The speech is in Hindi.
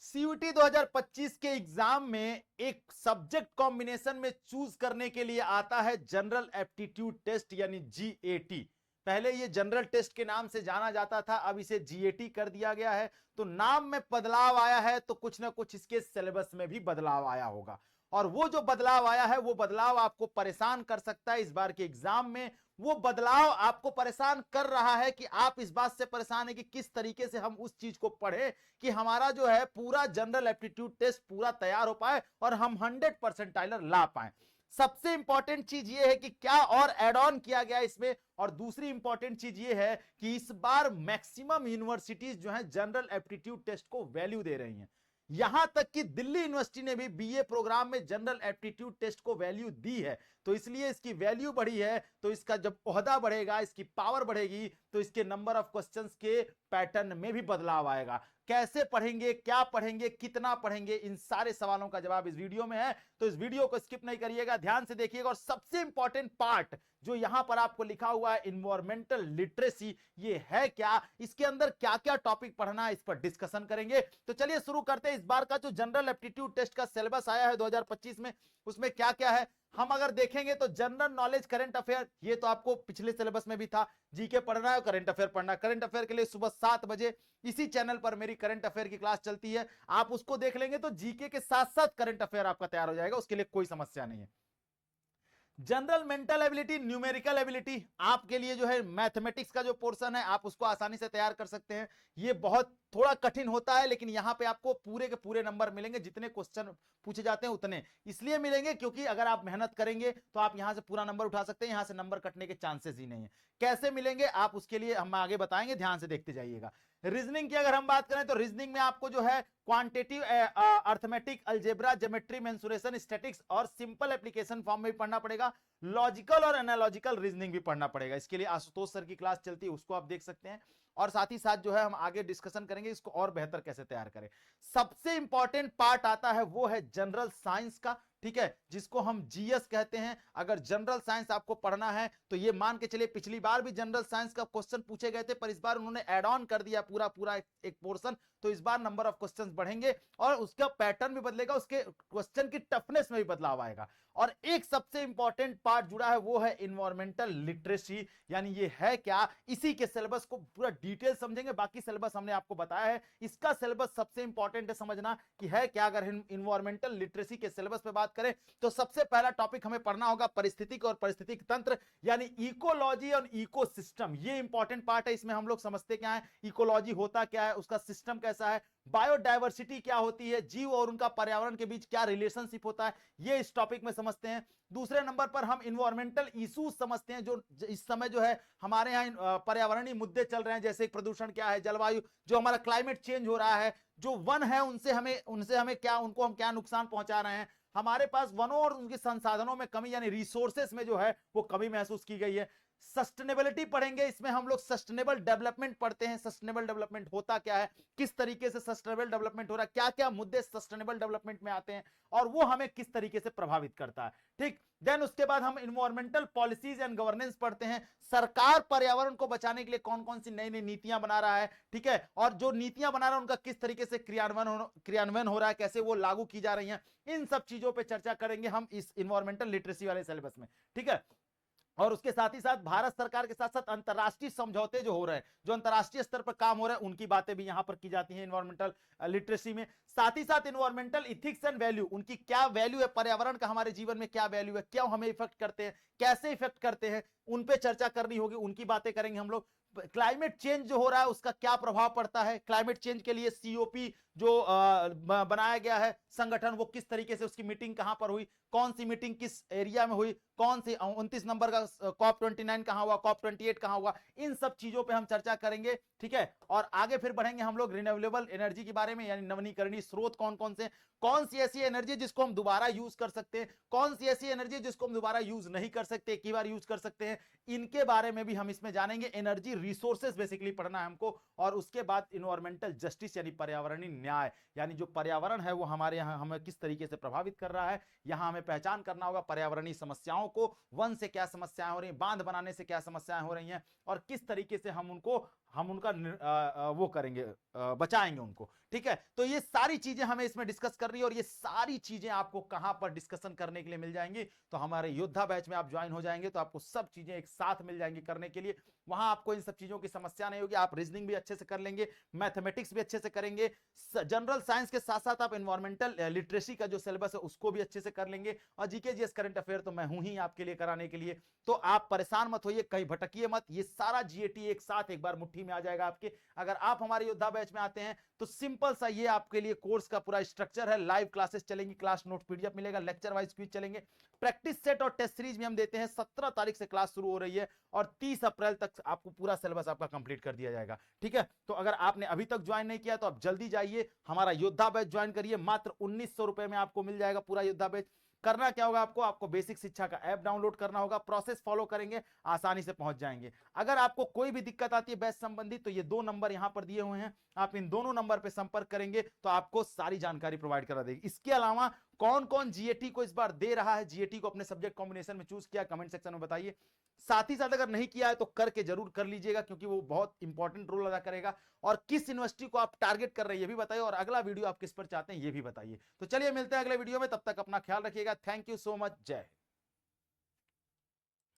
सीयूटी 2025 के एग्जाम में एक सब्जेक्ट कॉम्बिनेशन में चूज करने के लिए आता है जनरल एप्टीट्यूड टेस्ट यानी जीएटी। पहले ये जनरल टेस्ट के नाम से जाना जाता था, अब इसे जीएटी कर दिया गया है। तो नाम में बदलाव आया है तो कुछ ना कुछ इसके सिलेबस में भी बदलाव आया होगा, और वो जो बदलाव आया है वो बदलाव आपको परेशान कर सकता है इस बार के एग्जाम में। वो बदलाव आपको परेशान कर रहा है कि आप इस बात से परेशान है कि किस तरीके से हम उस चीज को पढ़े कि हमारा जो है पूरा जनरल एप्टीट्यूड टेस्ट पूरा तैयार हो पाए और हम 100% ला पाए। सबसे इंपॉर्टेंट चीज ये है कि क्या और एड ऑन किया गया इसमें, और दूसरी इंपॉर्टेंट चीज ये है कि इस बार मैक्सिमम यूनिवर्सिटीज जो है जनरल एप्टीट्यूड टेस्ट को वैल्यू दे रही हैं। यहां तक कि दिल्ली यूनिवर्सिटी ने भी बीए प्रोग्राम में जनरल एप्टीट्यूड टेस्ट को वैल्यू दी है। तो इसलिए इसकी वैल्यू बढ़ी है, तो इसका जब ओहदा बढ़ेगा, इसकी पावर बढ़ेगी, तो इसके नंबर ऑफ क्वेश्चंस के पैटर्न में भी बदलाव आएगा। कैसे पढ़ेंगे, क्या पढ़ेंगे, कितना पढ़ेंगे, इन सारे सवालों का जवाब इस वीडियो में है। तो इस वीडियो को स्किप नहीं करिएगा, ध्यान से देखिएगा। और सबसे इंपॉर्टेंट पार्ट जो यहां पर आपको लिखा हुआ है इन्वायरमेंटल लिटरेसी, ये है क्या, इसके अंदर क्या क्या टॉपिक पढ़ना है, इस पर डिस्कशन करेंगे। तो चलिए शुरू करते हैं। इस बार का जो जनरल एप्टीट्यूड टेस्ट का सिलेबस आया है 2025 में, उसमें क्या क्या है हम अगर देखेंगे तो जनरल नॉलेज, करंट अफेयर, ये तो आपको पिछले सिलेबस में भी था। जीके पढ़ना है, करंट अफेयर पढ़ना है। करंट अफेयर के लिए सुबह 7 बजे इसी चैनल पर मेरी करंट अफेयर की क्लास चलती है, आप उसको देख लेंगे तो जीके के साथ साथ करंट अफेयर आपका तैयार हो जाएगा, उसके लिए कोई समस्या नहीं है। General mental ability, numerical ability, आपके लिए जो है मैथमेटिक्स का जो पोर्शन है आप उसको आसानी से तैयार कर सकते हैं। ये बहुत थोड़ा कठिन होता है, लेकिन यहां पे आपको पूरे के पूरे नंबर मिलेंगे, जितने क्वेश्चन पूछे जाते हैं उतने इसलिए मिलेंगे क्योंकि अगर आप मेहनत करेंगे तो आप यहां से पूरा नंबर उठा सकते हैं, यहां से नंबर कटने के चांसेस ही नहीं है। कैसे मिलेंगे आप उसके लिए हम आगे बताएंगे, ध्यान से देखते जाइएगा। रीजनिंग की अगर हम बात करें तो रीजनिंग में आपको जो है quantitative arithmetic, algebra, geometry, mensuration, statics और सिंपल एप्लीकेशन फॉर्म में भी पढ़ना पड़ेगा। लॉजिकल और एनालॉजिकल रीजनिंग भी पढ़ना पड़ेगा। इसके लिए आशुतोष सर की क्लास चलती है, उसको आप देख सकते हैं। और साथ ही साथ जो है हम आगे डिस्कशन करेंगे इसको और बेहतर कैसे तैयार करें। सबसे इंपॉर्टेंट पार्ट आता है वो है जनरल साइंस का, ठीक है, जिसको हम जीएस कहते हैं। अगर जनरल साइंस आपको पढ़ना है तो ये मान के चलिए पिछली बार भी जनरल साइंस का क्वेश्चन पूछे गए थे, पर इस बार उन्होंने ऐड ऑन कर दिया पूरा पूरा एक पोर्शन, तो इस बार नंबर ऑफ क्वेश्चंस बढ़ेंगे और उसका पैटर्न भी बदलेगा, उसके क्वेश्चन की टफनेस में भी बदलाव आएगा। और एक सबसे इंपॉर्टेंट पार्ट जुड़ा है वो है इन्वायरमेंटल लिटरेसी, यानी ये है क्या, इसी के सिलेबस को पूरा डिटेल समझेंगे। बाकी सिलेबस हमने आपको बताया है, इसका सिलेबस सबसे इंपॉर्टेंट है समझना कि है क्या। अगर इन्वायरमेंटल लिटरेसी के सिलेबस पे बात करें तो सबसे पहला टॉपिक हमें पढ़ना होगा परिस्थितिक और परिस्थितिक तंत्र, यानी इकोलॉजी और इकोसिस्टम। ये इंपॉर्टेंट पार्ट है, इसमें हम लोग समझते क्या है, इकोलॉजी होता क्या है, उसका सिस्टम कैसा है, बायोडायवर्सिटी क्या होती है, जीव और उनका पर्यावरण के बीच क्या रिलेशनशिप होता है, ये इस टॉपिक में समझते हैं। दूसरे नंबर पर हम इन्वायरमेंटल इश्यूज समझते हैं, जो इस समय जो है हमारे यहाँ पर्यावरणीय मुद्दे चल रहे हैं, जैसे प्रदूषण क्या है, जलवायु, जो हमारा क्लाइमेट चेंज हो रहा है, जो वन है उनसे हमें क्या, उनको हम क्या नुकसान पहुंचा रहे हैं, हमारे पास वनों और उनके संसाधनों में कमी यानी रिसोर्सेस में जो है वो कमी महसूस की गई है। सस्टेनेबिलिटी पढ़ेंगे, इसमें हम लोग सस्टेनेबल डेवलपमेंट पढ़ते हैं। सस्टेनेबल डेवलपमेंट होता क्या है, किस तरीके से सस्टेनेबल डेवलपमेंट हो रहा है, क्या क्या मुद्दे सस्टेनेबल डेवलपमेंट में आते हैं और वो हमें किस तरीके से प्रभावित करता है, ठीक। देन उसके बाद हम इन्वायरमेंटल पॉलिसीज एंड गवर्नेंस पढ़ते हैं। सरकार पर्यावरण को बचाने के लिए कौन कौन सी नई नई नीतियां बना रहा है, ठीक है, और जो नीतियां बना रहा है उनका किस तरीके से क्रियान्वयन हो रहा है, कैसे वो लागू की जा रही हैं, इन सब चीजों पर चर्चा करेंगे हम इस इन्वायरमेंटल लिटरेसी वाले सिलेबस में, ठीक है। और उसके साथ ही साथ भारत सरकार के साथ साथ अंतरराष्ट्रीय समझौते जो हो रहे हैं, जो अंतरराष्ट्रीय स्तर पर काम हो रहे हैं, उनकी बातें भी यहां पर की जाती हैं इन्वायरमेंटल लिटरेसी में। साथ ही साथ इन्वायरमेंटल इथिक्स एंड वैल्यू, उनकी क्या वैल्यू है, पर्यावरण का हमारे जीवन में क्या वैल्यू है, क्यों हमें इफेक्ट करते हैं, कैसे इफेक्ट करते हैं, उन पे चर्चा करनी होगी, उनकी बातें करेंगे हम लोग। क्लाइमेट चेंज जो हो रहा है उसका क्या प्रभाव पड़ता है, क्लाइमेट चेंज के लिए सीओपी जो बनाया गया है संगठन, वो किस तरीके से, उसकी मीटिंग कहां पर हुई, कौन सी मीटिंग किस एरिया में हुई, कौन सी 29 नंबर का COP29 कहां हुआ, COP28 कहां हुआ, इन सब चीजों पे हम चर्चा करेंगे, ठीक है। और आगे फिर बढ़ेंगे हम लोग रिन्यूएबल एनर्जी के बारे में, यानी नवीनीकरणीय स्रोत कौन कौन से, कौन सी ऐसी एनर्जी जिसको हम दोबारा यूज कर सकते हैं, कौन सी ऐसी एनर्जी जिसको हम दोबारा यूज नहीं कर सकते, एक ही बार यूज कर सकते हैं, इनके बारे में भी हम इसमें जानेंगे। एनर्जी रिसोर्सेज बेसिकली पढ़ना है हमको। और उसके बाद इन्वायरमेंटल जस्टिस यानी पर्यावरणीय न्याय, यानी जो पर्यावरण है वो हमारे यहाँ हमें किस तरीके से प्रभावित कर रहा है, यहां हमें पहचान करना होगा पर्यावरणीय समस्याओं को, वन से क्या समस्याएं हो रही हैं, बांध बनाने से क्या समस्याएं हो रही हैं और किस तरीके से हम उनको हम उनका वो करेंगे, बचाएंगे उनको। ठीक है, तो ये सारी चीजें हमें इसमें डिस्कस करनी है और ये सारी चीजें आपको कहां पर डिस्कशन करने के लिए मिल जाएंगी, तो हमारे योद्धा बैच में आप ज्वाइन हो जाएंगे तो आपको सब चीजें एक साथ मिल जाएंगी करने के लिए। वहां आपको इन सब चीजों की समस्या नहीं होगी, आप रीजनिंग भी अच्छे से कर लेंगे, मैथमेटिक्स भी अच्छे से करेंगे, जनरल साइंस के साथ साथ आप एनवायरमेंटल लिटरेसी का जो सिलेबस है उसको भी अच्छे से कर लेंगे, और जीके जीएस करंट अफेयर तो मैं हूं ही आपके लिए कराने के लिए। तो आप परेशान मत होइए, कहीं भटकिए मत, ये सारा जीएटी एक साथ एक बार मुट्ठी में आ जाएगा आपके। अगर आप हमारे योद्धा बैच में आते हैं तो सिंपल सा ये आपके लिए कोर्स का पूरा स्ट्रक्चर है, लाइव क्लासेस चलेंगी, क्लास नोट पीडीएफ मिलेगा, लेक्चर वाइज क्विज चलेंगे, प्रैक्टिस सेट और टेस्ट सीरीज भी हम देते हैं। 17 तारीख से क्लास शुरू हो रही है और 30 अप्रैल तक आपको पूरा सिलेबस आपका कंप्लीट कर दिया जाएगा। ठीक है, तो अगर आपने अभी तक ज्वाइन नहीं किया तो आप जल्दी जाइए, हमारा योद्धा बैच ज्वाइन करिए, मात्र 1900 रुपए में आपको मिल जाएगा पूरा योद्धा बैच। करना क्या होगा, आपको बेसिक शिक्षा का ऐप डाउनलोड करना होगा, प्रोसेस फॉलो करेंगे, आसानी से पहुंच जाएंगे। अगर आपको कोई भी दिक्कत आती है बैच संबंधी तो ये 2 नंबर यहां पर दिए हुए हैं, आप इन दोनों नंबर पे संपर्क करेंगे तो आपको सारी जानकारी प्रोवाइड करा देगी। इसके अलावा कौन कौन जीएटी को इस बार दे रहा है, जीएटी को अपने सब्जेक्ट कॉम्बिनेशन में चूज किया, कमेंट सेक्शन में बताइए। साथ ही साथ अगर नहीं किया है तो करके जरूर कर लीजिएगा, क्योंकि वो बहुत इंपॉर्टेंट रोल अदा करेगा। और किस यूनिवर्सिटी को आप टारगेट कर रहे हैं ये भी बताइए, और अगला वीडियो आप किस पर चाहते हैं ये भी बताइए। तो चलिए मिलते हैं अगले वीडियो में, तब तक अपना ख्याल रखिएगा। थैंक यू सो मच, जय हिंद।